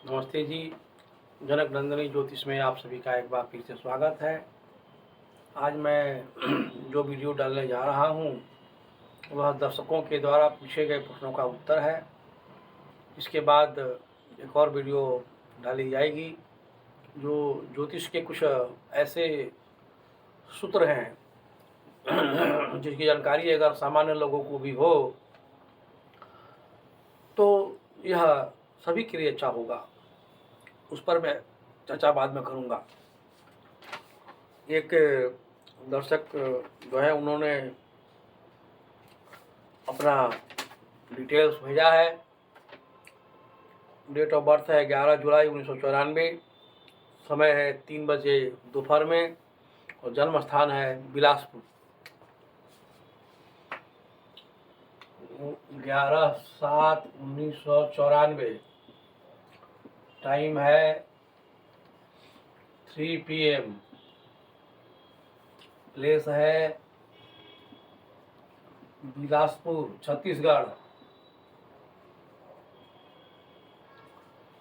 नमस्ते जी। जनक नंदिनी ज्योतिष में आप सभी का एक बार फिर से स्वागत है। आज मैं जो वीडियो डालने जा रहा हूँ वह दर्शकों के द्वारा पूछे गए प्रश्नों का उत्तर है। इसके बाद एक और वीडियो डाली जाएगी जो ज्योतिष के कुछ ऐसे सूत्र हैं जिसकी जानकारी अगर सामान्य लोगों को भी हो तो यह सभी के लिए अच्छा होगा। उस पर मैं चर्चा बाद में करूँगा। एक दर्शक जो है उन्होंने अपना डिटेल्स भेजा है। डेट ऑफ बर्थ है 11 जुलाई 1994, समय है 3 बजे दोपहर में और जन्म स्थान है बिलासपुर। 11/7/1994, टाइम है 3 PM, प्लेस है Bilaspur Chhattisgarh.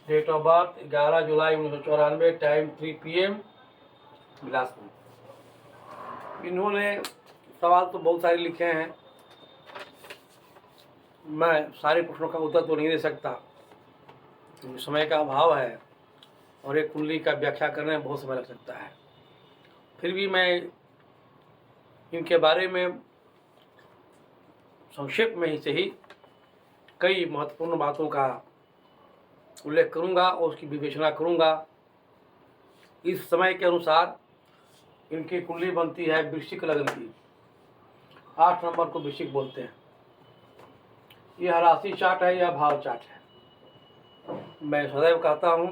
Date of birth 11 जुलाई 1994, टाइम 3 PM, बिलासपुर। इन्होंने सवाल तो बहुत सारे लिखे हैं, मैं सारे प्रश्नों का उत्तर तो नहीं दे सकता क्योंकि समय का अभाव है और एक कुंडली का व्याख्या करने में बहुत समय लग सकता है। फिर भी मैं इनके बारे में संक्षेप में ही से ही कई महत्वपूर्ण बातों का उल्लेख करूंगा और उसकी विवेचना करूंगा। इस समय के अनुसार इनकी कुंडली बनती है वृश्चिक लग्न की। 8 नंबर को वृश्चिक बोलते हैं। यह राशि चार्ट है, यह भाव चार्ट है। मैं सदैव कहता हूँ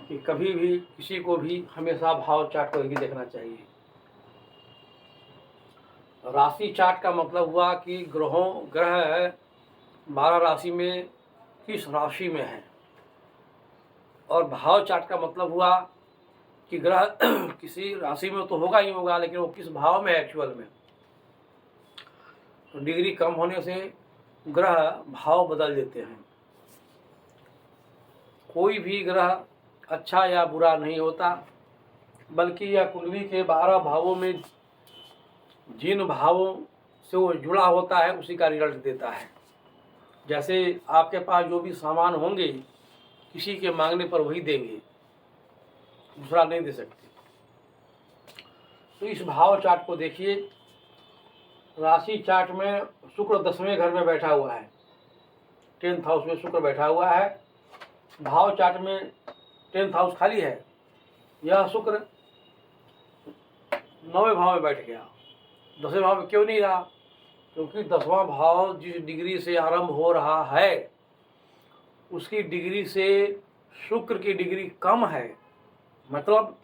कि कभी भी किसी को भी हमेशा भाव चार्ट को ही देखना चाहिए। राशि चार्ट का मतलब हुआ कि ग्रह 12 राशि में किस राशि में है, और भाव चार्ट का मतलब हुआ कि ग्रह किसी राशि में तो होगा ही होगा, लेकिन वो किस भाव में है एक्चुअल में। तो डिग्री कम होने से ग्रह भाव बदल देते हैं। कोई भी ग्रह अच्छा या बुरा नहीं होता, बल्कि यह कुंडली के 12 भावों में जिन भावों से वो जुड़ा होता है उसी का रिजल्ट देता है। जैसे आपके पास जो भी सामान होंगे किसी के मांगने पर वही देंगे, दूसरा नहीं दे सकते। तो इस भाव चार्ट को देखिए। राशि चार्ट में शुक्र 10वें घर में बैठा हुआ है, 10th हाउस में शुक्र बैठा हुआ है। भाव चार्ट में 10th हाउस खाली है। यह शुक्र 9वें भाव में बैठ गया। 10वें भाव में क्यों नहीं रहा? क्योंकि 10वां भाव जिस डिग्री से आरंभ हो रहा है उसकी डिग्री से शुक्र की डिग्री कम है। मतलब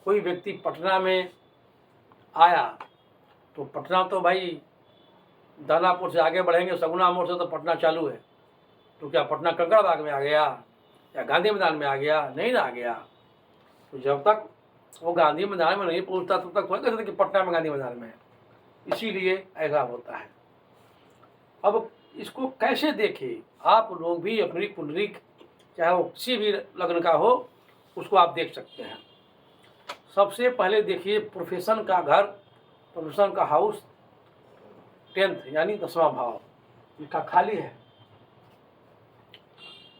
कोई व्यक्ति पटना में आया तो पटना तो भाई दानापुर से आगे बढ़ेंगे, सगुना मोड़ से तो पटना चालू है। तो क्या पटना कंकड़ बाग में आ गया या गांधी मैदान में आ गया? नहीं ना आ गया। तो जब तक वो गांधी मैदान में नहीं पहुंचता तब तक थोड़ी कहते कि पटना में गांधी मैदान में है। इसीलिए ऐसा होता है। अब इसको कैसे देखें? आप लोग भी अपनी कुंडली, चाहे वो किसी भी लग्न का हो, उसको आप देख सकते हैं। सबसे पहले देखिए प्रोफेशन का घर, प्रोफेशन का हाउस 10th यानी 10वां भाव इसका खाली है।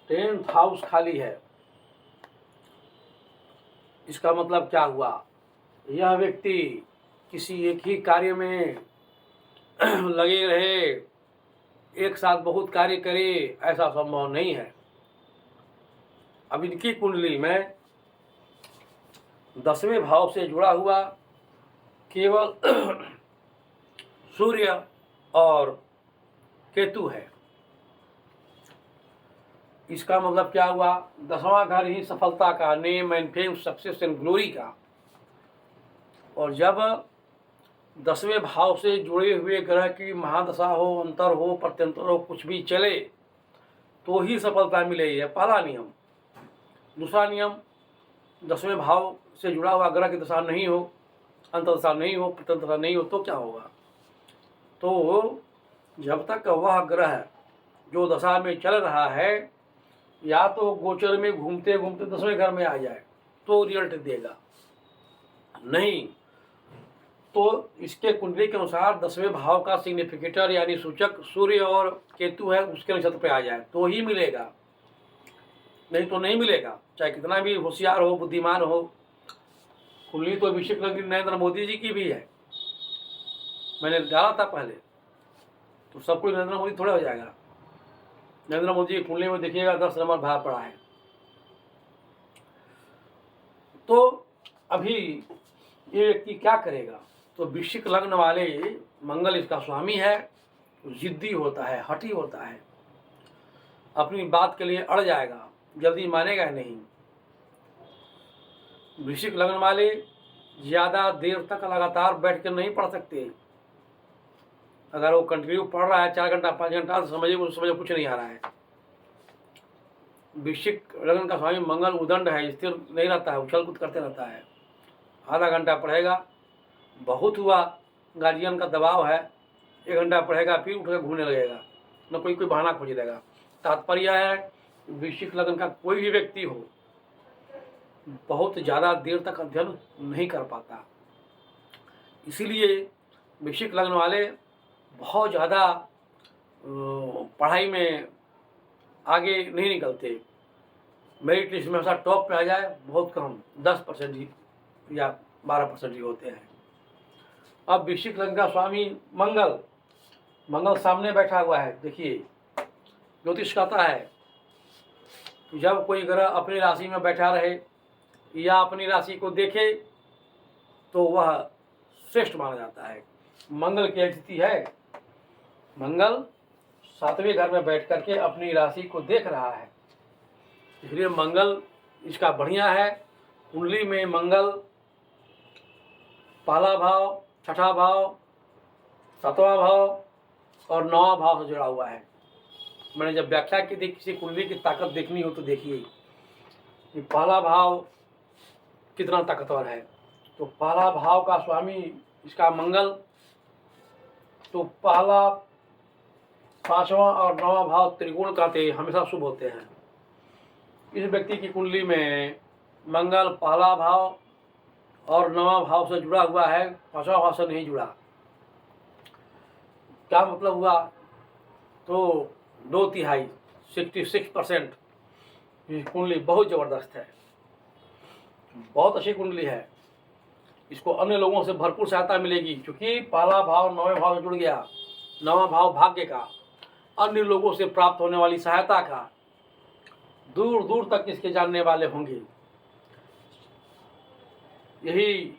10th हाउस खाली है। इसका मतलब क्या हुआ? यह व्यक्ति किसी एक ही कार्य में लगे रहे, एक साथ बहुत कार्य करे, ऐसा संभव नहीं है। अब इनकी कुंडली में 10वें भाव से जुड़ा हुआ केवल सूर्य और केतु है। इसका मतलब क्या हुआ? 10वां घर ही सफलता का, name and fame, success and glory का। और जब 10वें भाव से जुड़े हुए ग्रह की महादशा हो, अंतर हो, प्रत्यंतर हो, कुछ भी चले तो ही सफलता मिलेगी, है पहला नियम। दूसरा नियम, 10वें भाव से जुड़ा हुआ ग्रह की दशा नहीं हो, अंतर्दशा नहीं हो, प्रत्यंतर नहीं हो तो क्या होगा? तो जब तक वह ग्रह जो दशा में चल रहा है या तो गोचर में घूमते घूमते 10वें घर में आ जाए तो रिजल्ट देगा, नहीं तो इसके कुंडली के अनुसार 10वें भाव का सिग्निफिकेटर यानी सूचक सूर्य और केतु है, उसके नक्षत्र पे आ जाए तो ही मिलेगा, नहीं तो नहीं मिलेगा। चाहे कितना भी होशियार हो, बुद्धिमान हो। कुंडली तो वृश्चिक लग्न नरेंद्र मोदी जी की भी है, मैंने डाला था पहले, तो सब कुछ नरेंद्र मोदी थोड़ा हो जाएगा। नरेंद्र मोदी की कुंडली में देखिएगा 10 नंबर भाव पड़ा है। तो अभी ये व्यक्ति क्या करेगा, तो वृश्चिक लग्न वाले मंगल इसका स्वामी है, जिद्दी होता है, हठी होता है, अपनी बात के लिए अड़ जाएगा, जल्दी मानेगा नहीं। वृश्चिक लग्न वाले ज़्यादा देर तक लगातार बैठ कर नहीं पढ़ सकते। अगर वो कंटिन्यू पढ़ रहा है 4 घंटा 5 घंटा तो समझिए कुछ नहीं आ रहा है। वृश्चिक लग्न का स्वामी मंगल उदंड है, स्थिर नहीं रहता है, उछल कूद करते रहता है। आधा घंटा पढ़ेगा, बहुत हुआ, गार्जियन का दबाव है, 1 घंटा पढ़ेगा, फिर उठ कर घूमने लगेगा, न कोई बहाना खोज देगा। तात्पर्य है वृश्चिक लग्न का कोई भी व्यक्ति हो बहुत ज़्यादा देर तक अध्ययन नहीं कर पाता। इसीलिए वृश्चिक लग्न वाले बहुत ज़्यादा पढ़ाई में आगे नहीं निकलते। मेरिट लिस्ट में हमेशा टॉप पे आ जाए बहुत कम, 10% ही या 12% ही होते हैं। अब वृश्चिक लग्न का स्वामी मंगल सामने बैठा हुआ है। देखिए ज्योतिष कहता है कि जब कोई ग्रह अपनी राशि में बैठा रहे या अपनी राशि को देखे तो वह श्रेष्ठ माना जाता है। मंगल की स्थिति है, मंगल 7वें घर में बैठ करके अपनी राशि को देख रहा है, इसलिए मंगल इसका बढ़िया है। कुंडली में मंगल पहला भाव, छठा भाव, 7वां भाव और 9वां भाव से जुड़ा हुआ है। मैंने जब व्याख्या की थी किसी कुंडली की ताकत देखनी हो तो देखिए कि पहला भाव कितना ताकतवर है। तो पहला भाव का स्वामी इसका मंगल, तो पहला 5वां और 9वां भाव त्रिकोण कहते हमेशा शुभ होते हैं। इस व्यक्ति की कुंडली में मंगल पहला भाव और 9वां भाव से जुड़ा हुआ है, 5वां भाव से नहीं जुड़ा। क्या मतलब हुआ, तो 2/3 66% कुंडली बहुत ज़बरदस्त है, बहुत अच्छी कुंडली है। इसको अन्य लोगों से भरपूर सहायता मिलेगी, क्योंकि पहला भाव 9वें भाव से जुड़ गया। 9वां भाव भाग्य का, अन्य लोगों से प्राप्त होने वाली सहायता का, दूर दूर तक इसके जानने वाले होंगे। यही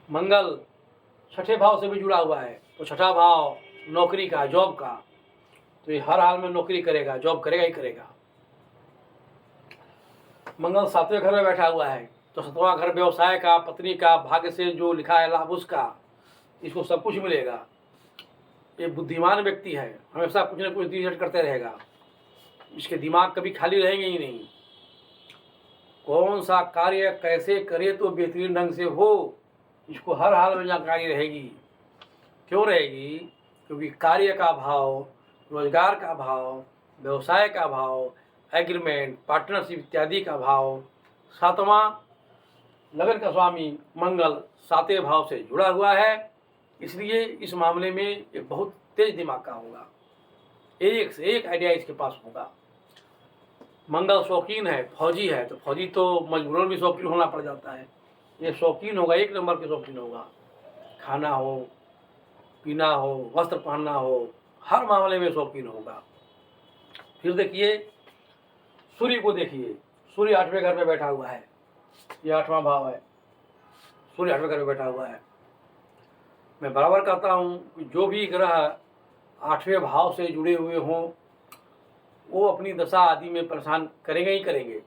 मंगल 6ठे भाव से भी जुड़ा हुआ है, तो 6ठा भाव नौकरी का, जॉब का, तो ये हर हाल में नौकरी करेगा, जॉब करेगा ही करेगा। मंगल 7वें घर में बैठा हुआ है, तो 7वां घर व्यवसाय का, पत्नी का, भाग्य से जो लिखा है लाभ उसका, इसको सब कुछ मिलेगा। ये बुद्धिमान व्यक्ति है, हमेशा कुछ न कुछ रिसर्च करते रहेगा, इसके दिमाग कभी खाली रहेंगे ही नहीं। कौन सा कार्य कैसे करे तो बेहतरीन ढंग से हो, इसको हर हाल में जानकारी रहेगी। क्यों रहेगी, क्योंकि कार्य का भाव, रोजगार का भाव, व्यवसाय का भाव, एग्रीमेंट, पार्टनरशिप इत्यादि का भाव, 7वां लगन का स्वामी मंगल 7वें भाव से जुड़ा हुआ है। इसलिए इस मामले में ये बहुत तेज दिमाग का होगा, एक से एक आइडिया इसके पास होगा। मंगल शौकीन है, फौजी है, तो फौजी तो मजबूरन भी शौकीन होना पड़ जाता है। ये शौकीन होगा, 1 नंबर के शौकीन होगा। खाना हो, पीना हो, वस्त्र पहनना हो, हर मामले में शौकीन होगा। फिर देखिए सूर्य को, देखिए सूर्य 8वें घर में बैठा हुआ है, ये 8वां भाव है, सूर्य 8वें घर में बैठा हुआ है। मैं बराबर कहता हूँ कि जो भी ग्रह 8वें भाव से जुड़े हुए हों वो अपनी दशा आदि में परेशान करेंगे ही करेंगे।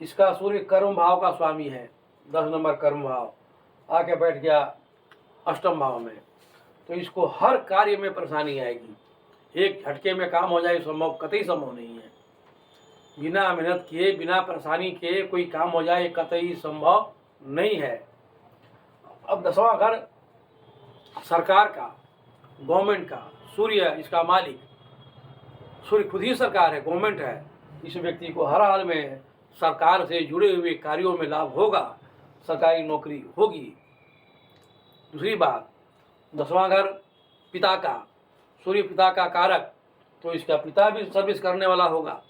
इसका सूर्य कर्म भाव का स्वामी है, 10 नंबर कर्म भाव, आके बैठ गया 8वें भाव में, तो इसको हर कार्य में परेशानी आएगी। एक झटके में काम हो जाए संभव, कतई संभव नहीं है। बिना मेहनत किए, बिना परेशानी के कोई काम हो जाए कतई संभव नहीं है। अब 10वां घर सरकार का, गवर्नमेंट का, सूर्य इसका मालिक, सूर्य खुद ही सरकार है, गवर्नमेंट है। इस व्यक्ति को हर हाल में सरकार से जुड़े हुए कार्यों में लाभ होगा, सरकारी नौकरी होगी। दूसरी बात, 10वां घर पिता का, सूर्य पिता का कारक, तो इसका पिता भी सर्विस करने वाला होगा,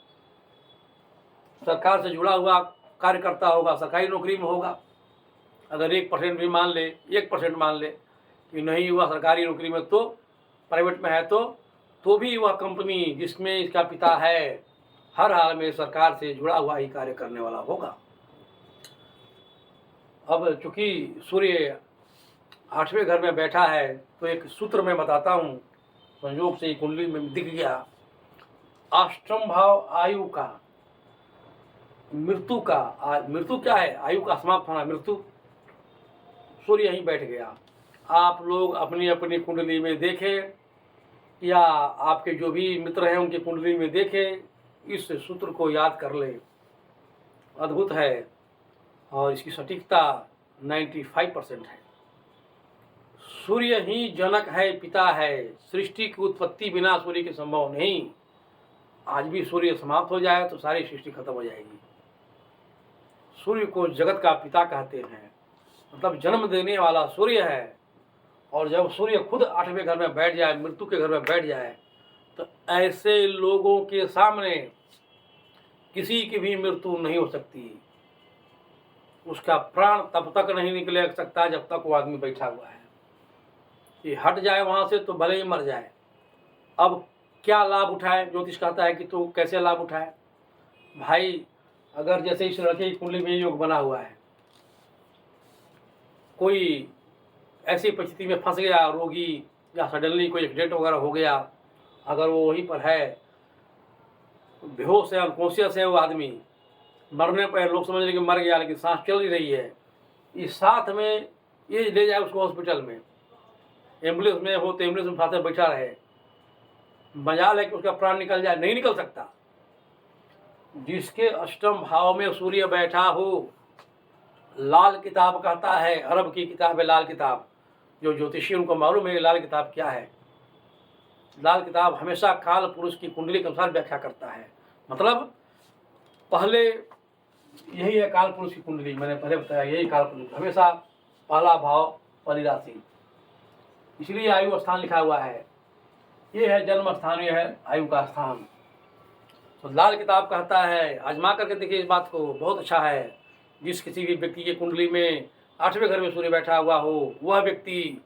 सरकार से जुड़ा हुआ कार्य करता होगा, सरकारी नौकरी में होगा। अगर 1% भी मान ले, 1% मान ले कि नहीं हुआ सरकारी नौकरी में, तो प्राइवेट में है तो भी वह कंपनी जिसमें इसका पिता है हर हाल में सरकार से जुड़ा हुआ ही कार्य करने वाला होगा। अब चूंकि सूर्य 8वें घर में बैठा है तो एक सूत्र मैं बताता हूँ, संयोग से कुंडली में दिख गया। अष्टम भाव आयु का, मृत्यु का, मृत्यु क्या है? आयु का समाप्त होना, मृत्यु। सूर्य यहीं बैठ गया। आप लोग अपनी अपनी कुंडली में देखें या आपके जो भी मित्र हैं उनकी कुंडली में देखें, इस सूत्र को याद कर लें। अद्भुत है और इसकी सटीकता 95% है। सूर्य ही जनक है, पिता है। सृष्टि की उत्पत्ति बिना सूर्य की संभव नहीं। आज भी सूर्य समाप्त हो जाए तो सारी सृष्टि खत्म हो जाएगी। सूर्य को जगत का पिता कहते हैं, मतलब जन्म देने वाला सूर्य है। और जब सूर्य खुद 8वें घर में बैठ जाए, मृत्यु के घर में बैठ जाए, तो ऐसे लोगों के सामने किसी की भी मृत्यु नहीं हो सकती। उसका प्राण तब तक नहीं निकले सकता जब तक वो आदमी बैठा हुआ है। ये हट जाए वहाँ से तो भले ही मर जाए। अब क्या लाभ उठाए? ज्योतिष कहता है कि तो कैसे लाभ उठाए भाई? अगर जैसे इस लड़के की कुंडली में योग बना हुआ है, कोई ऐसी परिस्थिति में फंस गया, रोगी, या सडनली कोई एक्सीडेंट वगैरह हो गया, अगर वो वहीं पर है, बेहोश है, अनकॉन्शियस है, वो आदमी मरने पर लोग समझ रहे कि मर गया, लेकिन सांस चल ही रही है, इस साथ में ये ले जाए उसको हॉस्पिटल में, एम्बुलेंस में हो तो एम्बुलेंस में फांसे बैठा रहे, मजाल है कि उसका प्राण निकल जाए, नहीं निकल सकता। जिसके अष्टम भाव में सूर्य बैठा हो, लाल किताब कहता है, अरब की किताब है लाल किताब, जो ज्योतिषी उनको मालूम है लाल किताब क्या है। लाल किताब हमेशा काल पुरुष की कुंडली के अनुसार व्याख्या करता है। मतलब पहले यही है काल पुरुष की कुंडली, मैंने पहले बताया यही काल पुरुष, हमेशा पहला भाव पहली राशि, इसलिए आयु स्थान लिखा हुआ है। ये है जन्म स्थान, ये है आयु का स्थान। तो लाल किताब कहता है, आजमा करके देखिए इस बात को, बहुत अच्छा है। जिस किसी भी व्यक्ति की कुंडली में 8वें घर में सूर्य बैठा हुआ हो, वह व्यक्ति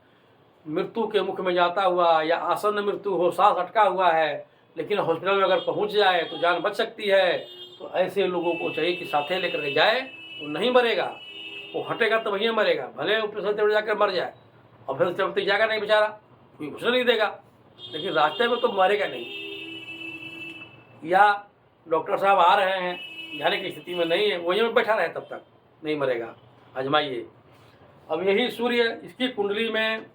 मृत्यु के मुख में जाता हुआ या आसन्न मृत्यु हो, सांस अटका हुआ है, लेकिन हॉस्पिटल में अगर पहुंच जाए तो जान बच सकती है, तो ऐसे लोगों को चाहिए कि साथे लेकर के जाए। वो नहीं मरेगा, वो हटेगा तो वहीं मरेगा, भले ऑपरेशन तेरे जाकर मर जाए, और फिर जब तक जाएगा नहीं बेचारा, कोई कुछ नहीं देगा, लेकिन रास्ते में तो मरेगा नहीं। या डॉक्टर साहब आ रहे हैं, जाने की स्थिति में नहीं है, वहीं में बैठा रहे, तब तक नहीं मरेगा। आजमाइए। अब यही सूर्य इसकी कुंडली में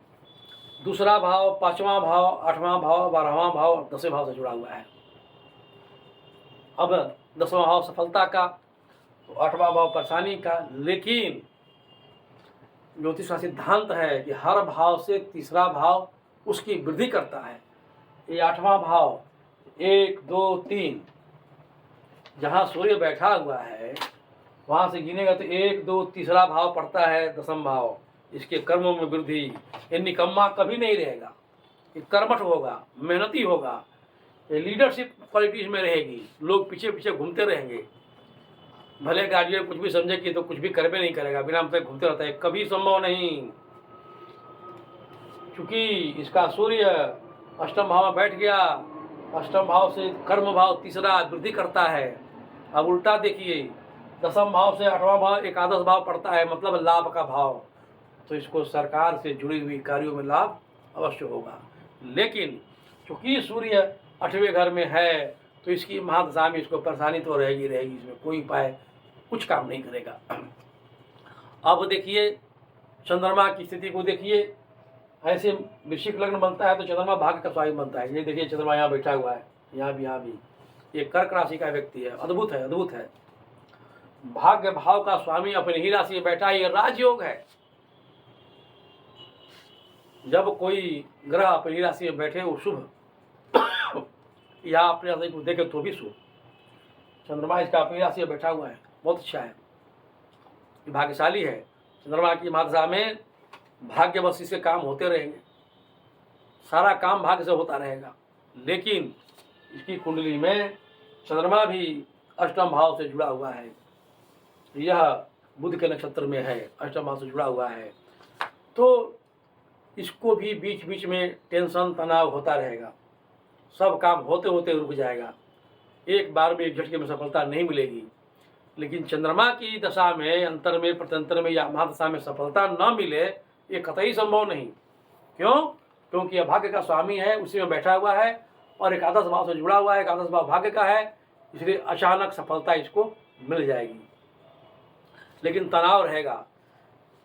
दूसरा भाव, 5वां भाव, 8वां भाव, 12वां भाव और 10वें भाव से जुड़ा हुआ है। अब 10वां भाव सफलता का, तो 8वां भाव परेशानी का। लेकिन ज्योतिष का सिद्धांत है कि हर भाव से तीसरा भाव उसकी वृद्धि करता है। ये 8वां भाव 1, 2, 3 जहाँ सूर्य बैठा हुआ है, वहाँ से गिनेगा तो 1, 2 तीसरा भाव पड़ता है 10वां भाव। इसके कर्मों में वृद्धि, ये निकम्मा कभी नहीं रहेगा, ये कर्मठ होगा, मेहनती होगा, ये लीडरशिप क्वालिटीज में रहेगी, लोग पीछे पीछे घूमते रहेंगे। भले गार्जियन कुछ भी समझे कि तो कुछ भी करबे नहीं करेगा, बिना मतलब घूमते रहता है, कभी संभव नहीं। क्योंकि इसका सूर्य अष्टम भाव में बैठ गया, अष्टम भाव से कर्म भाव तीसरा वृद्धि करता है। अब उल्टा देखिए, 10वां भाव से 8वां भाव एकादश भाव पड़ता है, मतलब लाभ का भाव, तो इसको सरकार से जुड़ी हुई कार्यों में लाभ अवश्य होगा। लेकिन चूंकि सूर्य 8वें घर में है, तो इसकी महादशा में इसको परेशानी तो रहेगी, इसमें कोई उपाय कुछ काम नहीं करेगा। अब देखिए चंद्रमा की स्थिति को देखिए, ऐसे वृश्चिक लग्न बनता है तो चंद्रमा भाग्य का स्वामी बनता है। ये देखिए चंद्रमा यहाँ बैठा हुआ है, यहाँ भी, ये कर्क राशि का व्यक्ति है, अद्भुत है, अद्भुत है। भाग्य भाव का स्वामी अपनी ही राशि में बैठा, ये राजयोग है। जब कोई ग्रह अपनी राशि में बैठे वो शुभ, या अपने राशि को देखे तो भी शुभ। चंद्रमा इसका अपनी राशि में बैठा हुआ है, बहुत अच्छा है, ये भाग्यशाली है। चंद्रमा की महादशा में भाग्यवश इसके काम होते रहेंगे, सारा काम भाग्य से होता रहेगा। लेकिन इसकी कुंडली में चंद्रमा भी अष्टम भाव से जुड़ा हुआ है, यह बुध के नक्षत्र में है, अष्टम भाव से जुड़ा हुआ है, तो इसको भी बीच बीच में टेंशन तनाव होता रहेगा, सब काम होते होते रुक जाएगा, एक बार में एक झटके में सफलता नहीं मिलेगी। लेकिन चंद्रमा की दशा में, अंतर में, प्रत्यंतर में या महादशा में सफलता न मिले ये कतई संभव नहीं। क्यों? क्योंकि यह भाग्य का स्वामी है, उसी में बैठा हुआ है और एकादश भाव से जुड़ा हुआ है, एकादश भाव भाग्य का है, इसलिए अचानक सफलता इसको मिल जाएगी। लेकिन तनाव रहेगा।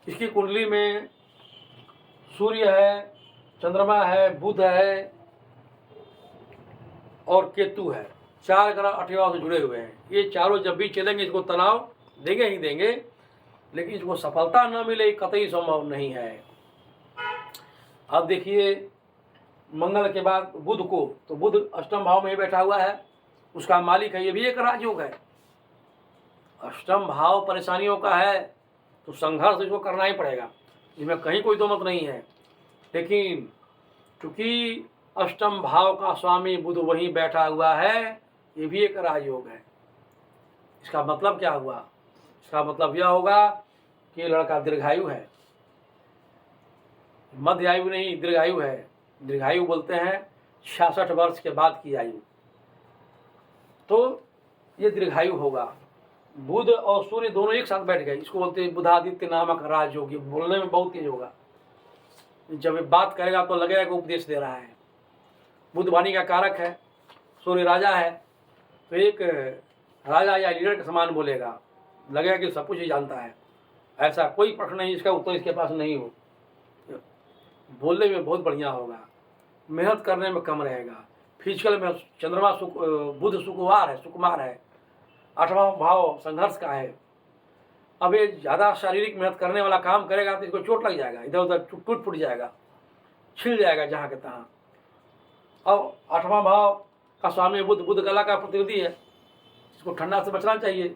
इसकी कुंडली में सूर्य है, चंद्रमा है, बुध है और केतु है, 4 ग्रह 8वें भाव से जुड़े हुए हैं। ये चारों जब भी चलेंगे इसको तनाव देंगे ही देंगे, लेकिन इसको सफलता न मिले कतई संभव नहीं है। अब देखिए मंगल के बाद बुध को, तो बुध अष्टम भाव में ही बैठा हुआ है, उसका मालिक है, ये भी एक राजयोग है। अष्टम भाव परेशानियों का है तो संघर्ष इसको करना ही पड़ेगा, इसमें कहीं कोई दो मत नहीं है। लेकिन चूंकि अष्टम भाव का स्वामी बुध वहीं बैठा हुआ है, ये भी एक राजयोग है। इसका मतलब क्या हुआ? इसका मतलब यह होगा कि लड़का दीर्घायु है, मध्य आयु नहीं, दीर्घायु है। दीर्घायु बोलते हैं 66 वर्ष के बाद की आयु, तो ये दीर्घायु होगा। बुध और सूर्य दोनों एक साथ बैठ गए, इसको बोलते हैं बुधादित्य नामक राजयोगी। बोलने में बहुत तेज होगा, जब ये बात करेगा तो लगेगा कि उपदेश दे रहा है। बुध वाणी का कारक है, सूर्य राजा है, तो एक राजा या लीडर के समान बोलेगा, लगेगा कि सब कुछ ही जानता है। ऐसा कोई प्रश्न नहीं इसका उत्तर इसके पास नहीं हो। बोलने में बहुत बढ़िया होगा, मेहनत करने में कम रहेगा। फिजिकल में चंद्रमा बुध सुकुमार है, सुकुमार है, 8वां भाव संघर्ष का है। अब ये ज़्यादा शारीरिक मेहनत करने वाला काम करेगा तो इसको चोट लग जाएगा, इधर उधर टूट फूट जाएगा, छिल जाएगा जहाँ के तहाँ। अब 8वां भाव का स्वामी बुध, बुध गला का प्रतिनिधि है, इसको ठंडा से बचना चाहिए,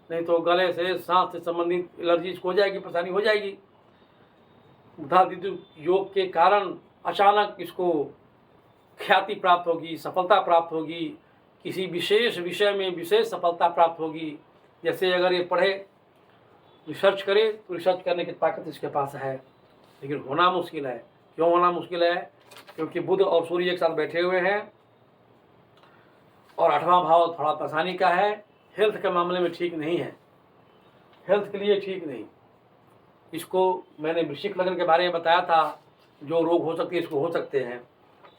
नहीं तो गले से, सांस से संबंधित एलर्जी इसको हो जाएगी, परेशानी हो जाएगी। बुधादित्य योग के कारण अचानक इसको ख्याति प्राप्त होगी, सफलता प्राप्त होगी, किसी विशेष विषय में विशेष सफलता प्राप्त होगी। जैसे अगर ये पढ़े, रिसर्च करे तो रिसर्च करने की ताकत इसके पास है, लेकिन होना मुश्किल है। क्यों होना मुश्किल है? क्योंकि बुध और सूर्य एक साथ बैठे हुए हैं और 8वां भाव थोड़ा परेशानी का है, हेल्थ के मामले में ठीक नहीं है, हेल्थ के लिए ठीक नहीं। इसको मैंने वृश्चिक लग्न के बारे में बताया था, जो रोग हो सकते हैं इसको हो सकते हैं।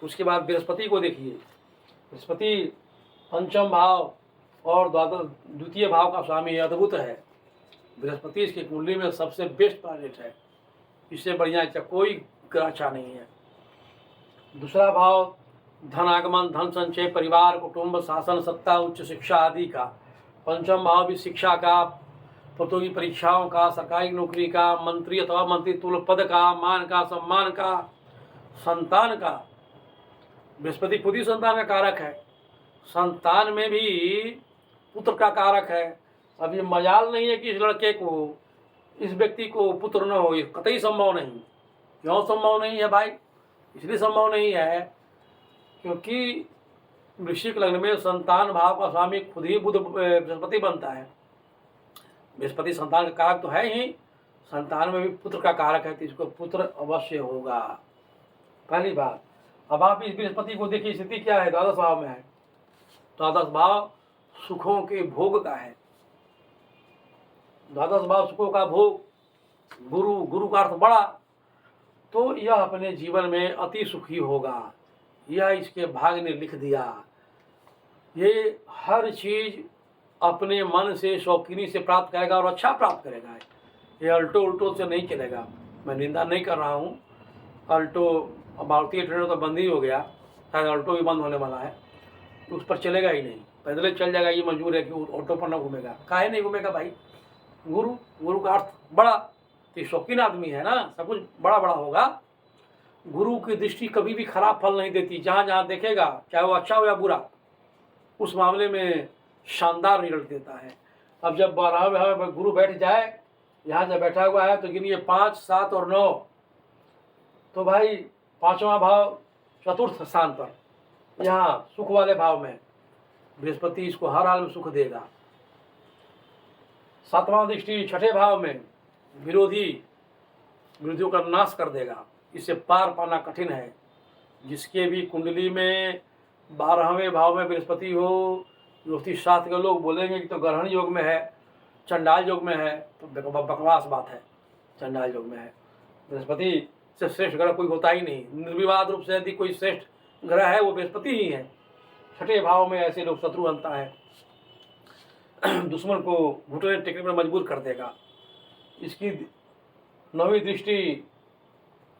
उसके बाद बृहस्पति को देखिए, बृहस्पति पंचम भाव और द्वितीय भाव का स्वामी अद्भुत है। बृहस्पति इसकी कुंडली में सबसे बेस्ट प्लैनेट है, इससे बढ़िया कोई ग्रह अच्छा नहीं है। दूसरा भाव धन आगमन, धन संचय, परिवार, कुटुंब, शासन, सत्ता, उच्च शिक्षा आदि का। पंचम भाव भी शिक्षा का, प्रतियोगी परीक्षाओं का, सरकारी नौकरी का, मंत्री अथवा मंत्री तुल्य पद का, मान का, सम्मान का, संतान का। बृहस्पति खुद ही संतान का कारक है, संतान में भी पुत्र का कारक है। अब ये मजाल नहीं है कि इस लड़के को, इस व्यक्ति को पुत्र न हो, ये कतई संभव नहीं। क्यों संभव नहीं है भाई? इसलिए संभव नहीं है क्योंकि वृश्चिक लग्न में संतान भाव का स्वामी खुद ही बुध बृहस्पति बनता है। बृहस्पति संतान का कारक तो है ही, संतान में भी पुत्र का कारक है, तो इसको पुत्र अवश्य होगा, पहली बात। अब आप इस बृहस्पति को देखिए, स्थिति क्या है, द्वादश भाव में है। द्वादश भाव सुखों के भोग का है, द्वादश भाव सुखों का भोग, गुरु, गुरु का अर्थ बड़ा, तो यह अपने जीवन में अति सुखी होगा, यह इसके भाग ने लिख दिया। ये हर चीज अपने मन से, शौकीनी से प्राप्त करेगा और अच्छा प्राप्त करेगा। ये अल्टो उल्टो से नहीं चलेगा। मैं निंदा नहीं कर रहा हूँ, अल्टो भारतीय ट्रेन तो बंद ही हो गया, शायद अल्टो भी बंद होने वाला है, तो उस पर चलेगा ही नहीं, पैदल चल जाएगा। ये मंजूर है कि ऑटो पर ना घूमेगा, काहे नहीं घूमेगा भाई? गुरु, गुरु का अर्थ बड़ा, तो शौकीन आदमी है ना, सब कुछ बड़ा बड़ा होगा। गुरु की दृष्टि कभी भी खराब फल नहीं देती, जहाँ जहाँ देखेगा, चाहे वो अच्छा हो या बुरा, उस मामले में शानदार रिजल्ट देता है। अब जब 12वें भाव में गुरु बैठ जाए, यहाँ जब बैठा हुआ है तो गिनिए 5, 7 और 9, तो भाई 5वां भाव चतुर्थ स्थान पर, यहाँ सुख वाले भाव में बृहस्पति इसको हर हाल में सुख देगा। 7वां दृष्टि छठे भाव में विरोधियों का नाश कर देगा। इसे पार पाना कठिन है। जिसके भी कुंडली में 12वें भाव में बृहस्पति हो, ज्योतिष शास्त्र के लोग बोलेंगे कि तो ग्रहण योग में है, चंडाल योग में है, तो बकवास बात है। चंडाल योग में है, बृहस्पति से श्रेष्ठ ग्रह कोई होता ही नहीं। निर्विवाद रूप से यदि कोई श्रेष्ठ ग्रह है वो बृहस्पति ही है। छठे भाव में ऐसे लोग शत्रु बनता है, दुश्मन को घुटने टेकने पर मजबूर कर देगा। इसकी 9वीं दृष्टि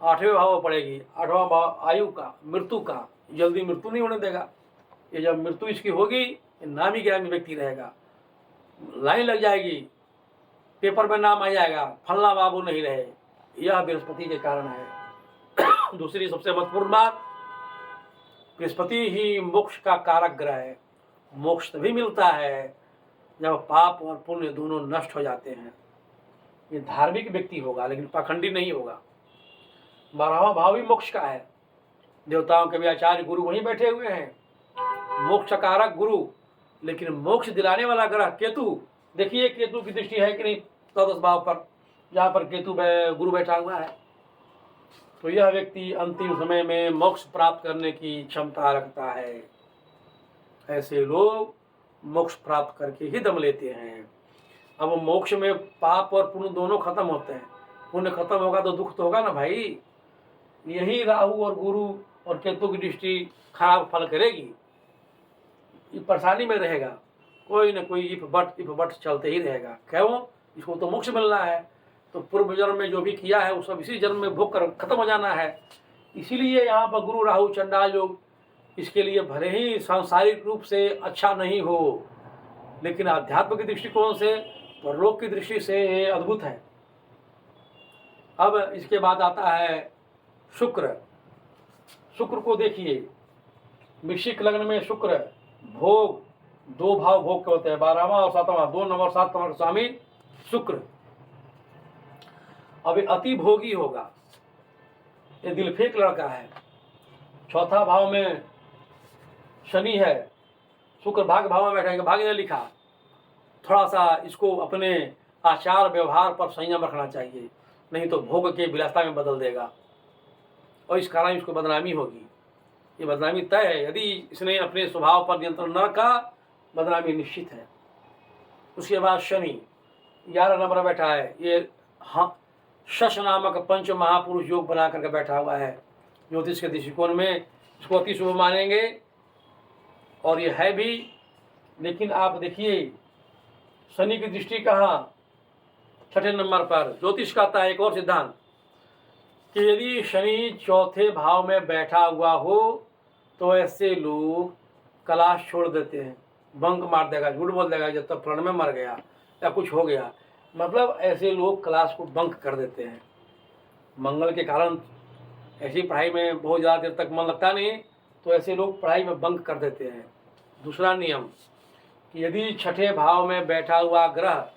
8वें भाव में पड़ेगी। 8वां भाव आयु का, मृत्यु का, जल्दी मृत्यु नहीं होने देगा। ये जब मृत्यु इसकी होगी, नामी गिरामी व्यक्ति रहेगा, लाइन लग जाएगी, पेपर में नाम आ जाएगा, फलना बाबू नहीं रहे। यह बृहस्पति के कारण है। दूसरी सबसे महत्वपूर्ण बात, बृहस्पति ही मोक्ष का कारक ग्रह है। मोक्ष तभी मिलता है जब पाप और पुण्य दोनों नष्ट हो जाते हैं। ये धार्मिक व्यक्ति होगा लेकिन पाखंडी नहीं होगा। 12वां भाव भी मोक्ष का है। देवताओं के भी आचार्य गुरु वहीं बैठे हुए हैं, मोक्ष कारक गुरु। लेकिन मोक्ष दिलाने वाला ग्रह केतु, देखिए केतु की दृष्टि है कि नहीं 14 भाव पर, जहाँ पर केतु गुरु बैठा हुआ है। तो यह व्यक्ति अंतिम समय में मोक्ष प्राप्त करने की क्षमता रखता है। ऐसे लोग मोक्ष प्राप्त करके ही दम लेते हैं। अब मोक्ष में पाप और पुण्य दोनों खत्म होते हैं। पुण्य खत्म होगा तो दुख तो होगा ना भाई। यही राहु और गुरु और केतु की दृष्टि खराब फल करेगी। ये परेशानी में रहेगा, कोई न कोई इफ बट चलते ही रहेगा। क्यों? इसको तो मोक्ष मिलना है, तो पूर्व जन्म में जो भी किया है वो सब इसी जन्म में भोग कर खत्म हो जाना है। इसीलिए यहाँ पर गुरु राहु चंडाल योग इसके लिए भले ही सांसारिक रूप से अच्छा नहीं हो, लेकिन आध्यात्म के दृष्टिकोण से, परलोक की दृष्टि से ये अद्भुत है। अब इसके बाद आता है शुक्र। शुक्र को देखिए, वृश्चिक लग्न में शुक्र भोग, 2 भाव भोग के होते हैं, 12वां और 7वां, 2 नंबर 7 नंबर स्वामी शुक्र। अभी अति भोगी होगा, ये दिलफेक लड़का है। 4था भाव में शनि है, शुक्र भाग भाव में बैठेगा। भाग्य ने लिखा, थोड़ा सा इसको अपने आचार व्यवहार पर संयम रखना चाहिए, नहीं तो भोग के विलासता में बदल देगा और इस कारण इसको बदनामी होगी। ये बदनामी तय है। यदि इसने अपने स्वभाव पर नियंत्रण न रखा, बदनामी निश्चित है। उसके बाद शनि 11 नंबर बैठा है। ये शश नामक पंच महापुरुष योग बना करके बैठा हुआ है। ज्योतिष के दृष्टिकोण में इसको अति शुभ मानेंगे और ये है भी। लेकिन आप देखिए शनि की दृष्टि कहाँ? 6ठे नंबर पर। ज्योतिष का आता है एक और सिद्धांत कि यदि शनि 4थे भाव में बैठा हुआ हो तो ऐसे लोग क्लास छोड़ देते हैं, बंक मार देगा, झूठ बोल देगा जब तक प्रण में मर गया या कुछ हो गया। मतलब ऐसे लोग क्लास को बंक कर देते हैं। मंगल के कारण ऐसी पढ़ाई में बहुत ज़्यादा देर तक मन लगता नहीं, तो ऐसे लोग पढ़ाई में बंक कर देते हैं। दूसरा नियम कि यदि 6ठे भाव में बैठा हुआ ग्रह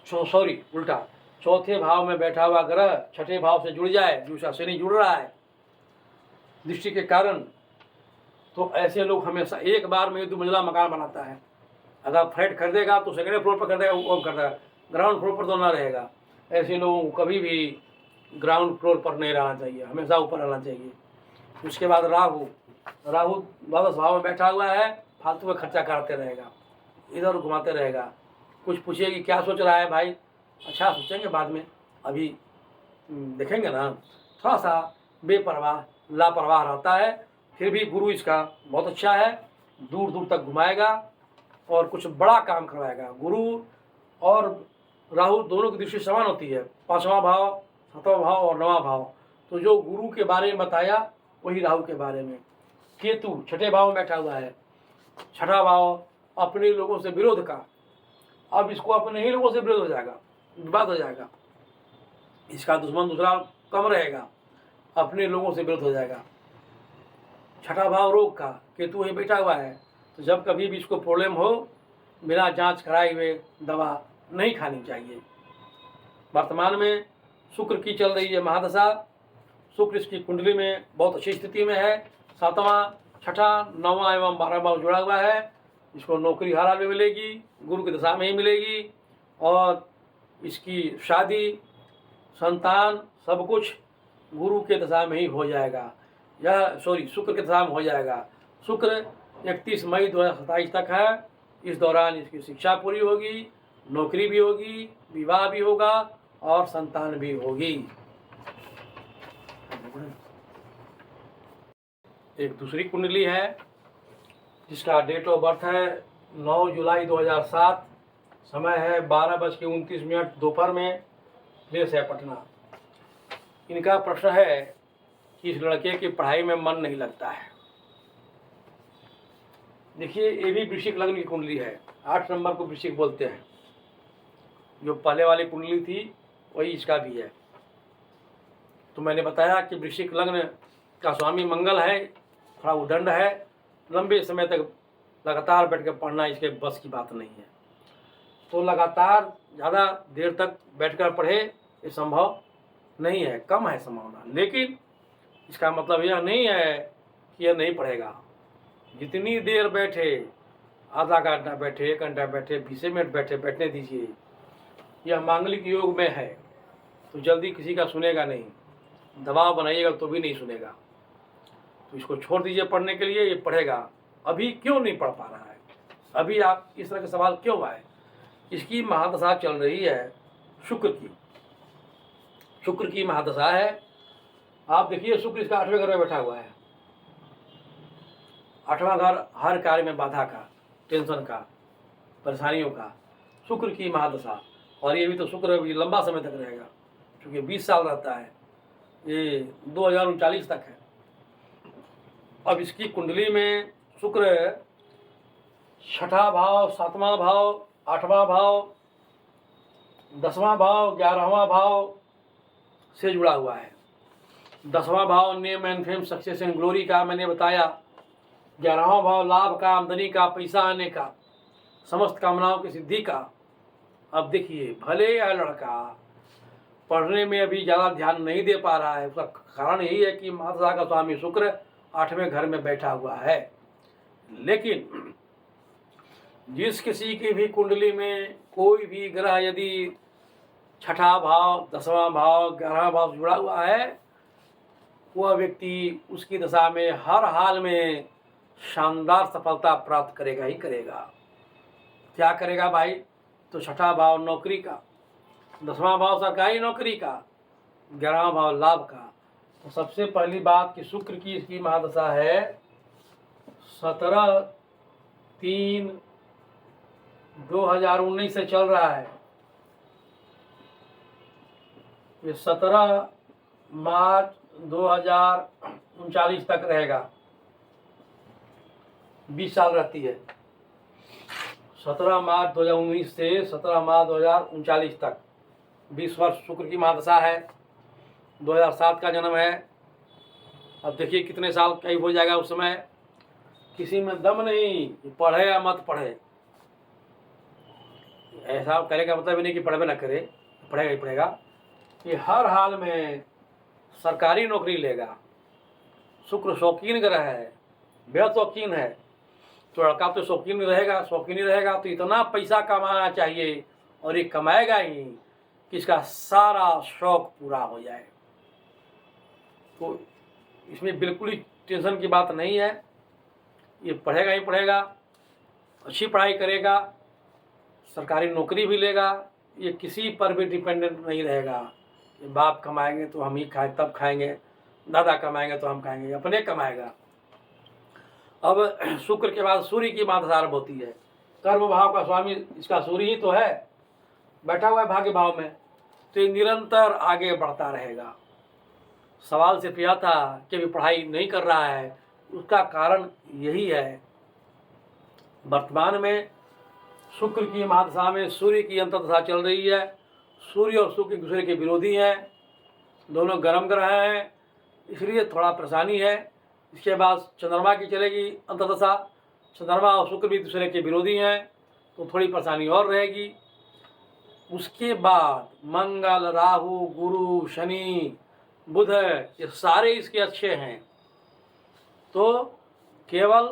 उल्टा 4थे भाव में बैठा हुआ ग्रह 6ठे भाव से जुड़ जाए, दूसरा शनि जुड़ रहा है दृष्टि के कारण, तो ऐसे लोग हमेशा एक बार में 2 मंजिला मकान बनाता है। अगर फ्लैट खरीदेगा तो 2nd फ्लोर पर खरीदेगा, वो करता है, ग्राउंड फ्लोर पर तो ना रहेगा। ऐसे लोगों को कभी भी ग्राउंड फ्लोर पर नहीं रहना चाहिए, हमेशा ऊपर रहना चाहिए। उसके बाद राहु 12 भाव में बैठा हुआ है, फालतू में खर्चा करते रहेगा, इधर घुमाते रहेगा। कुछ पूछिएगी क्या सोच रहा है भाई? अच्छा सोचेंगे बाद में, अभी देखेंगे ना। थोड़ा सा बेपरवाह लापरवाह रहता है, फिर भी गुरु इसका बहुत अच्छा है, दूर दूर तक घुमाएगा और कुछ बड़ा काम करवाएगा। गुरु और राहु दोनों की दृष्टि समान होती है, 5वां भाव, 7वां भाव और 9वां भाव। तो जो गुरु के बारे में बताया वही राहु के बारे में। केतु 6ठे भाव में बैठा हुआ है, 6ठा भाव अपने लोगों से विरोध का। अब इसको अपने ही लोगों से विरोध हो जाएगा, विवाद हो जाएगा, इसका दुश्मन दूसरा कम रहेगा, अपने लोगों से विरोध हो जाएगा। छठा भाव रोग का, केतु वहीं बैठा हुआ है। तो जब कभी भी इसको प्रॉब्लम हो, बिना जांच कराए हुए दवा नहीं खानी चाहिए। वर्तमान में शुक्र की चल रही है महादशा। शुक्र इसकी कुंडली में बहुत अच्छी स्थिति में है। 7वां, 6ठा, 9वां एवं 12वां भाव जुड़ा हुआ है। इसको नौकरी हर हाल में मिलेगी, गुरु की दशा में ही मिलेगी, और इसकी शादी, संतान, सब कुछ गुरु के दशा में ही हो जाएगा, या शुक्र के दशा में हो जाएगा। शुक्र 31 मई 2027 तक है। इस दौरान इसकी शिक्षा पूरी होगी, नौकरी भी होगी, विवाह भी होगा और संतान भी होगी। एक दूसरी कुंडली है जिसका डेट ऑफ बर्थ है 9 जुलाई 2007। समय है 12:29 दोपहर में। प्लेस है पटना। इनका प्रश्न है कि इस लड़के की पढ़ाई में मन नहीं लगता है। देखिए, ये भी वृश्चिक लग्न की कुंडली है। 8 नंबर को वृश्चिक बोलते हैं। जो पहले वाली कुंडली थी वही इसका भी है। तो मैंने बताया कि वृश्चिक लग्न का स्वामी मंगल है, थोड़ा उदंड है, लंबे समय तक लगातार बैठ कर पढ़ना इसके बस की बात नहीं है। तो लगातार ज़्यादा देर तक बैठकर पढ़े ये संभव नहीं है, कम है संभावना। लेकिन इसका मतलब यह नहीं है कि यह नहीं पढ़ेगा। जितनी देर बैठे, आधा घंटा बैठे, 1 घंटा बैठे, 20 मिनट बैठे, बैठने दीजिए। यह मांगलिक योग में है, तो जल्दी किसी का सुनेगा नहीं। दबाव बनाइएगा तो भी नहीं सुनेगा। तो इसको छोड़ दीजिए पढ़ने के लिए, ये पढ़ेगा। अभी क्यों नहीं पढ़ पा रहा है? अभी आप इस तरह के सवाल क्यों आए? इसकी महादशा चल रही है शुक्र की। शुक्र की महादशा है। आप देखिए, शुक्र इसका 8वें घर में बैठा हुआ है। 8वां घर हर कार्य में बाधा का, टेंशन का, परेशानियों का। शुक्र की महादशा, और ये भी तो शुक्र भी लंबा समय तक रहेगा, क्योंकि 20 साल रहता है। ये 2039 तक है। अब इसकी कुंडली में शुक्र 6ठा भाव, 7वां भाव, 8वां भाव, 10वां भाव, 11वां भाव से जुड़ा हुआ है। 10वां भाव name and fame, success and glory का मैंने बताया। 11वां भाव लाभ का, आमदनी का, पैसा आने का, समस्त कामनाओं की सिद्धि का। अब देखिए, भले यह लड़का पढ़ने में अभी ज़्यादा ध्यान नहीं दे पा रहा है, उसका कारण यही है कि महादशा का स्वामी शुक्र 8वें घर में बैठा हुआ है। लेकिन जिस किसी की भी कुंडली में कोई भी ग्रह यदि 6ठा भाव, 10वां भाव, 11वां भाव जुड़ा हुआ है, वह व्यक्ति उसकी दशा में हर हाल में शानदार सफलता प्राप्त करेगा ही करेगा। क्या करेगा भाई? तो 6ठा भाव नौकरी का, 10वां भाव सरकारी नौकरी का, 11वां भाव लाभ का। तो सबसे पहली बात कि शुक्र की इसकी महादशा है 17/3/2019 से चल रहा है। ये 17 मार्च 2039 तक रहेगा। 20 साल रहती है। 17 मार्च 2019 से 17 मार्च 2039 तक 20 वर्ष शुक्र की महादशा है। 2007 का जन्म है। अब देखिए कितने साल कई हो जाएगा उस समय। किसी में दम नहीं, पढ़े या मत पढ़े। ऐसा करेगा मतलब ही नहीं कि पढ़वे ना करे, पढ़ेगा ही पढ़ेगा। ये हर हाल में सरकारी नौकरी लेगा। शुक्र शौकीन ग्रह है, बेहद शौकीन है। तो लड़का तो शौकीन रहेगा, शौकीन ही रहेगा। तो इतना पैसा कमाना चाहिए, और ये कमाएगा ही कि इसका सारा शौक पूरा हो जाए। तो इसमें बिल्कुल ही टेंशन की बात नहीं है। ये पढ़ेगा ही पढ़ेगा, अच्छी पढ़ाई करेगा, सरकारी नौकरी भी लेगा। ये किसी पर भी डिपेंडेंट नहीं रहेगा कि बाप कमाएंगे तो हम ही खाएं, तब खाएंगे, दादा कमाएंगे तो हम खाएंगे, अपने कमाएगा। अब शुक्र के बाद सूर्य की महादशा आरंभ होती है। कर्म भाव का स्वामी इसका सूर्य ही तो है, बैठा हुआ है भाग्य भाव में। तो ये निरंतर आगे बढ़ता रहेगा। सवाल सिर्फ यह था कि अभी पढ़ाई नहीं कर रहा है, उसका कारण यही है। वर्तमान में शुक्र की महादशा में सूर्य की अंतर्दशा चल रही है। सूर्य और शुक्र एक दूसरे के विरोधी हैं, दोनों गर्म ग्रह हैं, इसलिए थोड़ा परेशानी है। इसके बाद चंद्रमा की चलेगी अंतर्दशा। चंद्रमा और शुक्र भी दूसरे के विरोधी हैं, तो थोड़ी परेशानी और रहेगी। उसके बाद मंगल, राहु, गुरु, शनि, बुध, ये सारे इसके अच्छे हैं। तो केवल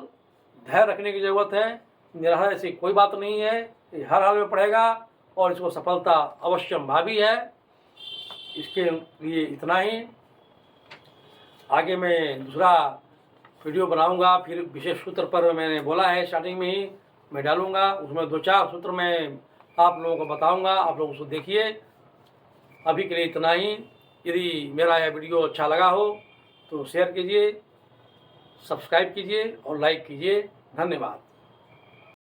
धैर्य रखने की ज़रूरत है, निराशा ऐसी कोई बात नहीं है, ये हर हाल में पढ़ेगा और इसको सफलता अवश्यंभावी है। इसके लिए इतना ही। आगे मैं दूसरा वीडियो बनाऊंगा, फिर विशेष सूत्र पर मैंने बोला है स्टार्टिंग में ही मैं डालूंगा, उसमें 2-4 सूत्र मैं आप लोगों को बताऊंगा, आप लोग उसको देखिए। अभी के लिए इतना ही। यदि मेरा यह वीडियो अच्छा लगा हो तो शेयर कीजिए, सब्सक्राइब कीजिए और लाइक कीजिए। धन्यवाद।